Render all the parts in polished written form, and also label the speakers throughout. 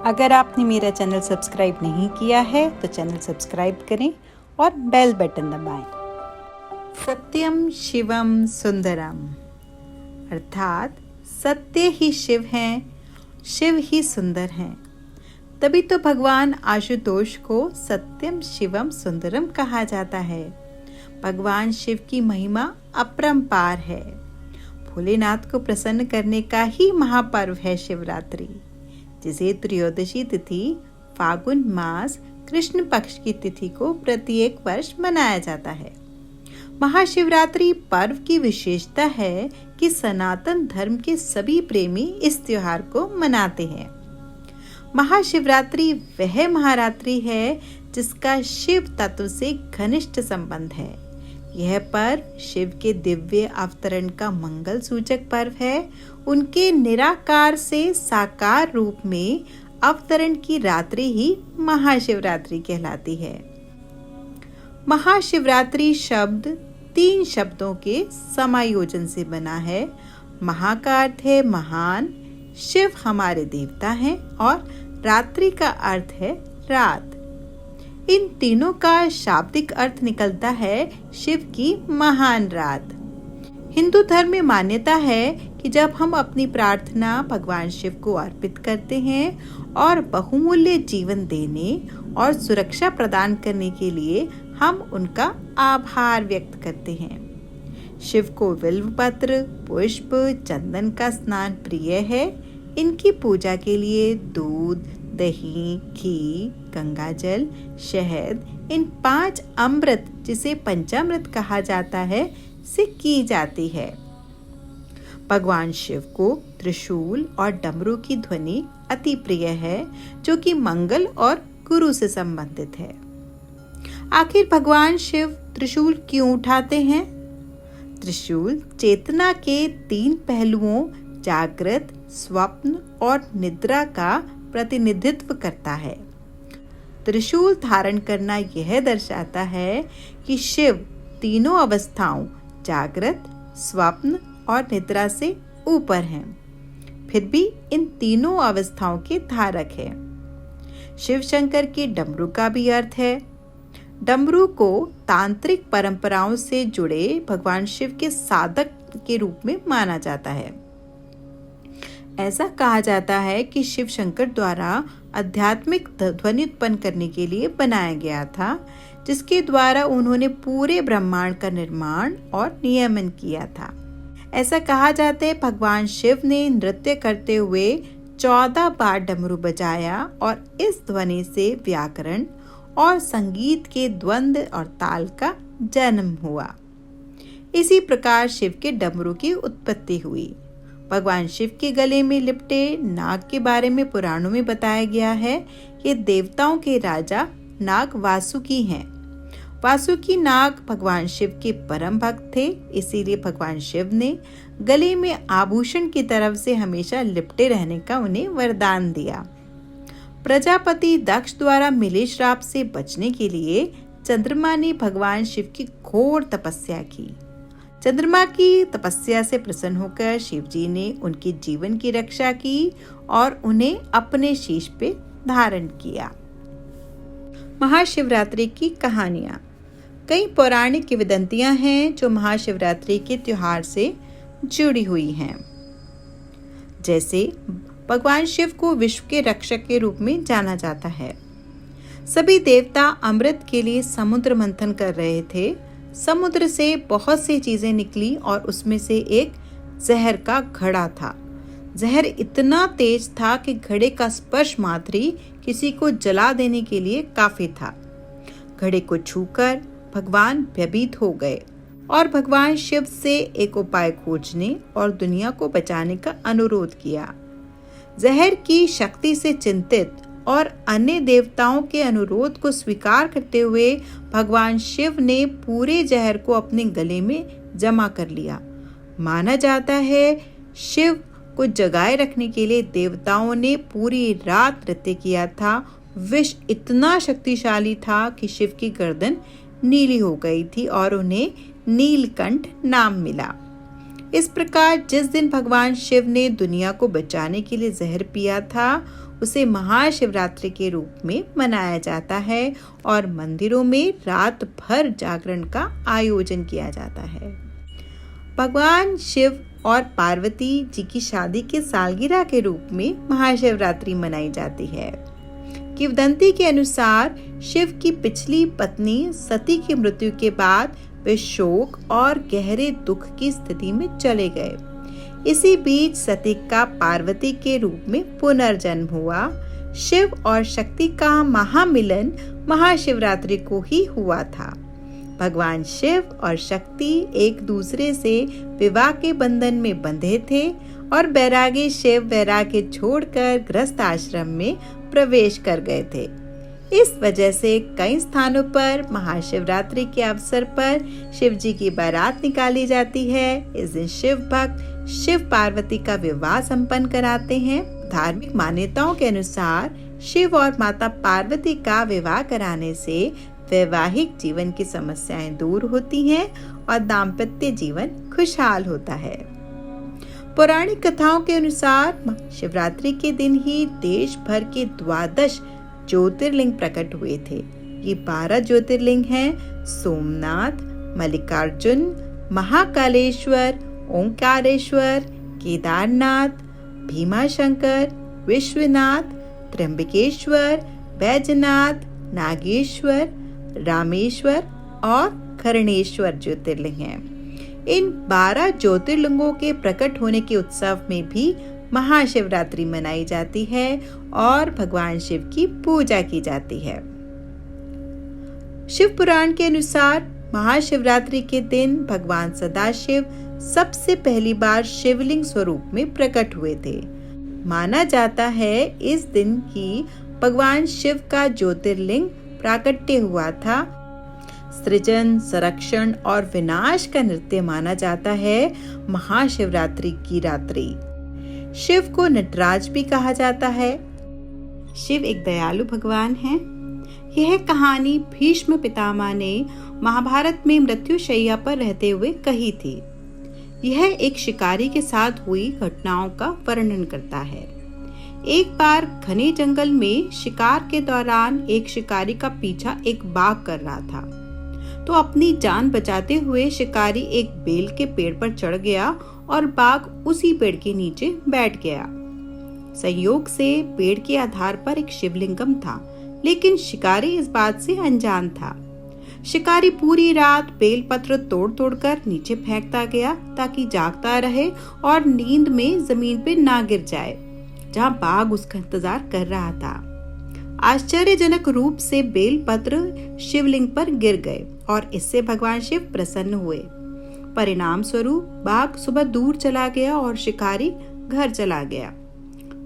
Speaker 1: अगर आपने मेरा चैनल सब्सक्राइब नहीं किया है तो चैनल सब्सक्राइब करें और बेल बटन दबाएं। सत्यम शिवम सुंदरम अर्थात सत्य ही शिव हैं, शिव ही सुंदर हैं। तभी तो भगवान आशुतोष को सत्यम शिवम सुंदरम कहा जाता है। भगवान शिव की महिमा अपरंपार है। भोलेनाथ को प्रसन्न करने का ही महापर्व है शिवरात्रि, जिसे त्रयोदशी तिथि फागुन मास कृष्ण पक्ष की तिथि को प्रत्येक वर्ष मनाया जाता है। महाशिवरात्रि पर्व की विशेषता है कि सनातन धर्म के सभी प्रेमी इस त्योहार को मनाते हैं। महाशिवरात्रि वह महारात्रि है जिसका शिव तत्व से घनिष्ठ संबंध है। यह पर्व शिव के दिव्य अवतरण का मंगल सूचक पर्व है। उनके निराकार से साकार रूप में अवतरण की रात्रि ही महाशिवरात्रि कहलाती है। महाशिवरात्रि शब्द 3 शब्दों के समायोजन से बना है। महा का अर्थ है महान, शिव हमारे देवता हैं और रात्रि का अर्थ है रात। इन तीनों का शाब्दिक अर्थ निकलता है शिव की महान रात। हिंदू धर्म में मान्यता है कि जब हम अपनी प्रार्थना भगवान शिव को अर्पित करते हैं और बहुमूल्य जीवन देने और सुरक्षा प्रदान करने के लिए हम उनका आभार व्यक्त करते हैं। शिव को बिल्व पत्र, पुष्प, चंदन का स्नान प्रिय है। इनकी पूजा के लिए दूध, दही, घी, गंगाजल, शहद, इन 5 अमृत जिसे पंचामृत कहा जाता है से की जाती है। भगवान शिव को त्रिशूल और डमरू की ध्वनि अति प्रिय है, जो कि मंगल और गुरु से संबंधित है। आखिर भगवान शिव त्रिशूल क्यों उठाते हैं? त्रिशूल चेतना के 3 पहलुओं जागृत, स्वप्न और निद्रा का प्रतिनिधित्व करता है। त्रिशूल धारण करना यह दर्शाता है कि शिव तीनों अवस्थाओं जागृत, स्वप्न और निद्रा से ऊपर हैं, फिर भी इन तीनों अवस्थाओं के धारक है। शिव शंकर के डमरू का भी अर्थ है। डमरू को तांत्रिक परंपराओं से जुड़े भगवान शिव के साधक के रूप में माना जाता है। ऐसा कहा जाता है कि शिव शंकर द्वारा आध्यात्मिक ध्वनि उत्पन्न करने के लिए बनाया गया था, जिसके द्वारा उन्होंने पूरे ब्रह्मांड का निर्माण और नियमन किया था। ऐसा कहा जाता है भगवान शिव ने नृत्य करते हुए 14 बार डमरू बजाया और इस ध्वनि से व्याकरण और संगीत के द्वंद्व और ताल का जन्म हुआ। इसी प्रकार शिव के डमरू की उत्पत्ति हुई। भगवान शिव के गले में लिपटे नाग के बारे में पुराणों में बताया गया है। ये देवताओं के राजा नाग वासुकी हैं। वासुकी नाग भगवान शिव के परम भक्त थे, इसीलिए भगवान शिव ने गले में आभूषण की तरफ से हमेशा लिपटे रहने का उन्हें वरदान दिया। प्रजापति दक्ष द्वारा मिले श्राप से बचने के लिए चंद्रमा ने भगवान शिव की घोर तपस्या की। चंद्रमा की तपस्या से प्रसन्न होकर शिव जी ने उनके जीवन की रक्षा की और उन्हें अपने शीश पे धारण किया। महाशिवरात्रि की कहानियां। कई पौराणिक किंवदंतियां हैं जो महाशिवरात्रि के त्योहार से जुड़ी हुई हैं। जैसे भगवान शिव को विश्व के रक्षक के रूप में जाना जाता है। सभी देवता अमृत के लिए समुद्र मंथन कर रहे थे। समुद्र से बहुत सी चीजें निकली और उसमें से एक जहर का घड़ा था। जहर इतना तेज था कि घड़े का स्पर्श मात्र ही किसी को जला देने के लिए काफी था। घड़े को छूकर भगवान भयभीत हो गए और भगवान शिव से एक उपाय खोजने और दुनिया को बचाने का अनुरोध किया। जहर की शक्ति से चिंतित और अन्य देवताओं के अनुरोध को स्वीकार करते हुए भगवान शिव ने पूरे जहर को अपने गले में जमा कर लिया। माना जाता है शिव को जगाए रखने के लिए देवताओं ने पूरी रात नृत्य किया था। विष इतना शक्तिशाली था कि शिव की गर्दन नीली हो गई थी और उन्हें नीलकंठ नाम मिला। इस प्रकार जिस दिन भगवान शिव ने दुनिया को बचाने के लिए जहर पिया था, उसे महाशिवरात्रि के रूप में मनाया जाता है और मंदिरों में रात भर जागरण का आयोजन किया जाता है। भगवान शिव और पार्वती जी की शादी के सालगिरह के रूप में महाशिवरात्रि मनाई जाती है। किंवदंती के अनुसार शिव की पिछली पत्नी सती की मृत्यु के बाद वे शोक और गहरे दुख की स्थिति में चले गए। इसी बीच सती का पार्वती के रूप में पुनर्जन्म हुआ। शिव और शक्ति का महामिलन महाशिवरात्रि को ही हुआ था। भगवान शिव और शक्ति एक दूसरे से विवाह के बंधन में बंधे थे और बैरागी शिव वैराग्य छोड़कर गृहस्थ आश्रम में प्रवेश कर गए थे। इस वजह से कई स्थानों पर महाशिवरात्रि के अवसर पर शिव जी की बारात निकाली जाती है। इस दिन शिव भक्त शिव पार्वती का विवाह संपन्न कराते हैं। धार्मिक मान्यताओं के अनुसार शिव और माता पार्वती का विवाह कराने से वैवाहिक जीवन की समस्याएं दूर होती हैं और दाम्पत्य जीवन खुशहाल होता है। पौराणिक कथाओं के अनुसार शिवरात्रि के दिन ही देश भर के 12 ज्योतिर्लिंग प्रकट हुए थे। ये 12 ज्योतिर्लिंग हैं सोमनाथ, मल्लिकार्जुन, महाकालेश्वर, ओंकारेश्वर, केदारनाथ, भीमाशंकर, विश्वनाथ, त्र्यंबकेश्वर, बैजनाथ, नागेश्वर, रामेश्वर और कर्णेश्वर ज्योतिर्लिंग हैं। इन 12 ज्योतिर्लिंगों के प्रकट होने के उत्सव में भी महाशिवरात्रि मनाई जाती है और भगवान शिव की पूजा की जाती है। शिव पुराण के अनुसार महाशिवरात्रि के दिन भगवान सदाशिव सबसे पहली बार शिवलिंग स्वरूप में प्रकट हुए थे। माना जाता है इस दिन ही भगवान शिव का ज्योतिर्लिंग प्राकट्य हुआ था। सृजन, संरक्षण और विनाश का नृत्य माना जाता है महाशिवरात्रि की रात्रि। शिव को नटराज भी कहा जाता है। शिव एक दयालु भगवान हैं। यह कहानी भीष्म पितामह ने महाभारत में मृत्युशैया पर रहते हुए कही थी। यह एक शिकारी के साथ हुई घटनाओं का वर्णन करता है। एक बार घने जंगल में शिकार के दौरान एक शिकारी का पीछा एक बाघ कर रहा था, तो अपनी जान बचाते हुए शिकारी एक बेल के पेड़ पर चढ़ गया और बाघ उसी पेड़ के नीचे बैठ गया। संयोग से पेड़ के आधार पर एक शिवलिंगम था, लेकिन शिकारी इस बात से अनजान था। शिकारी पूरी रात बेलपत्र तोड़ तोड़कर नीचे फेंकता गया ताकि जागता रहे और नींद में जमीन पे ना गिर जाए, जहां बाघ उसका इंतजार कर रहा था। आश्चर्यजनक रूप से बेलपत्र शिवलिंग पर गिर गए और इससे भगवान शिव प्रसन्न हुए। परिणाम स्वरूप बाघ सुबह दूर चला गया और शिकारी घर चला गया।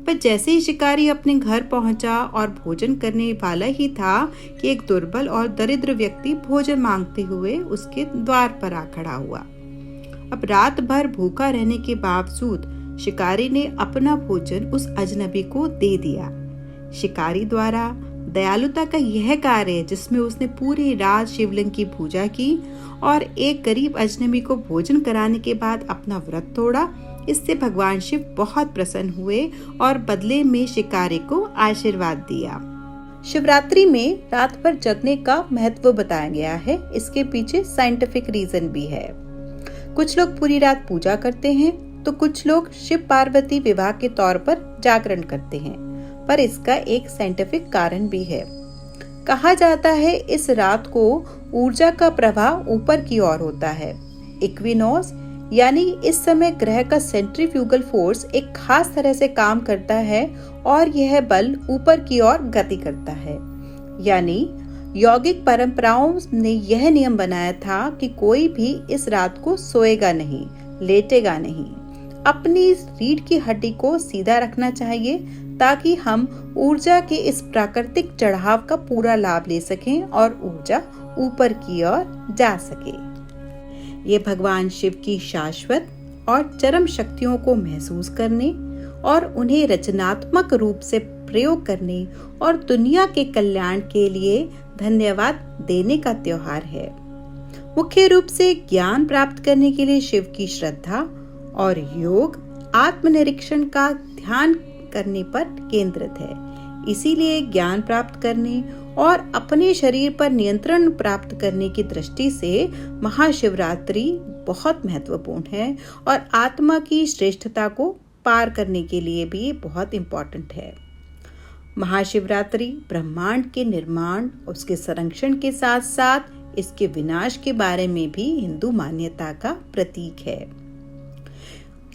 Speaker 1: पर जैसे ही शिकारी अपने घर पहुंचा और भोजन करने वाला ही था कि एक दुर्बल और दरिद्र व्यक्ति भोजन मांगते हुए उसके द्वार पर आ खड़ा हुआ। अब रात भर भूखा रहने के बावजूद शिकारी ने अपना भोजन उस अजनबी को दे दिया। शिकारी द्वारा दयालुता का यह कार्य जिसमें उसने पूरी रात शिवलिंग की पूजा की और एक गरीब अजनबी को भोजन कराने के बाद अपना व्रत तोड़ा, इससे भगवान शिव बहुत प्रसन्न हुए और बदले में शिकारी को आशीर्वाद दिया। शिवरात्रि में रात भर जगने का महत्व बताया गया है। इसके पीछे साइंटिफिक रीजन भी है। कुछ लोग पूरी रात पूजा करते हैं तो कुछ लोग शिव पार्वती विवाह के तौर पर जागरण करते हैं, पर इसका एक साइंटिफिक कारण भी है। कहा जाता है इस रात को ऊर्जा का प्रवाह ऊपर की ओर होता है। इक्विनोक्स यानी इस समय ग्रह का सेंट्रीफ्यूगल फोर्स एक खास तरह से काम करता है और यह बल ऊपर की ओर गति करता है। यानी यौगिक परंपराओं ने यह नियम बनाया था कि कोई भी इस रात को सोएगा नहीं, लेटेगा नहीं। अपनी रीढ़ की हड्डी को सीधा रखना चाहिए ताकि हम ऊर्जा के इस प्राकृतिक चढ़ाव का पूरा लाभ ले सकें और ऊर्जा ऊपर की ओर जा सके। ये भगवान शिव की शाश्वत और चरम शक्तियों को महसूस करने और उन्हें रचनात्मक रूप से प्रयोग करने और दुनिया के कल्याण के लिए धन्यवाद देने का त्योहार है। मुख्य रूप से ज्ञान प्राप्त करने के लिए शिव की श्रद्धा और योग, आत्मनिरीक्षण का ध्यान करने पर केंद्रित है। इसीलिए ज्ञान प्राप्त करने और अपने शरीर पर नियंत्रण प्राप्त करने की दृष्टि से महाशिवरात्रि बहुत महत्वपूर्ण है और आत्मा की श्रेष्ठता को पार करने के लिए भी बहुत इम्पोर्टेंट है। महाशिवरात्रि ब्रह्मांड के निर्माण, उसके संरक्षण के साथ साथ इसके विनाश के बारे में भी हिंदू मान्यता का प्रतीक है।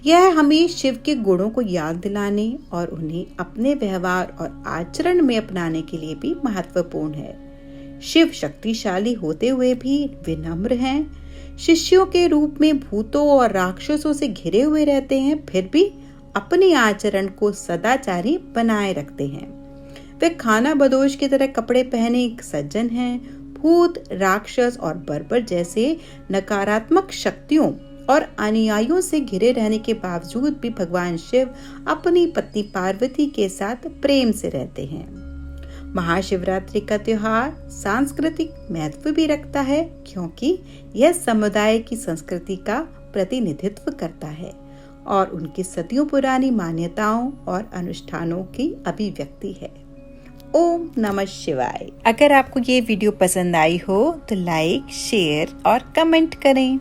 Speaker 1: यह हमें शिव के गुणों को याद दिलाने और उन्हें अपने व्यवहार और आचरण में अपनाने के लिए भी महत्वपूर्ण है। शिव शक्तिशाली होते हुए भी विनम्र हैं, शिष्यों के रूप में भूतों और राक्षसों से घिरे हुए रहते हैं, फिर भी अपने आचरण को सदाचारी बनाए रखते हैं। वे खाना बदोश की तरह कपड़े पहने एक सज्जन हैं। भूत, राक्षस और बर्बर जैसे नकारात्मक शक्तियों और अनुयायियों से घिरे रहने के बावजूद भी भगवान शिव अपनी पत्नी पार्वती के साथ प्रेम से रहते हैं। महाशिवरात्रि का त्योहार सांस्कृतिक महत्व भी रखता है, क्योंकि यह समुदाय की संस्कृति का प्रतिनिधित्व करता है और उनकी सदियों पुरानी मान्यताओं और अनुष्ठानों की अभिव्यक्ति है। ओम नमः शिवाय। अगर आपको ये वीडियो पसंद आई हो तो लाइक, शेयर और कमेंट करें।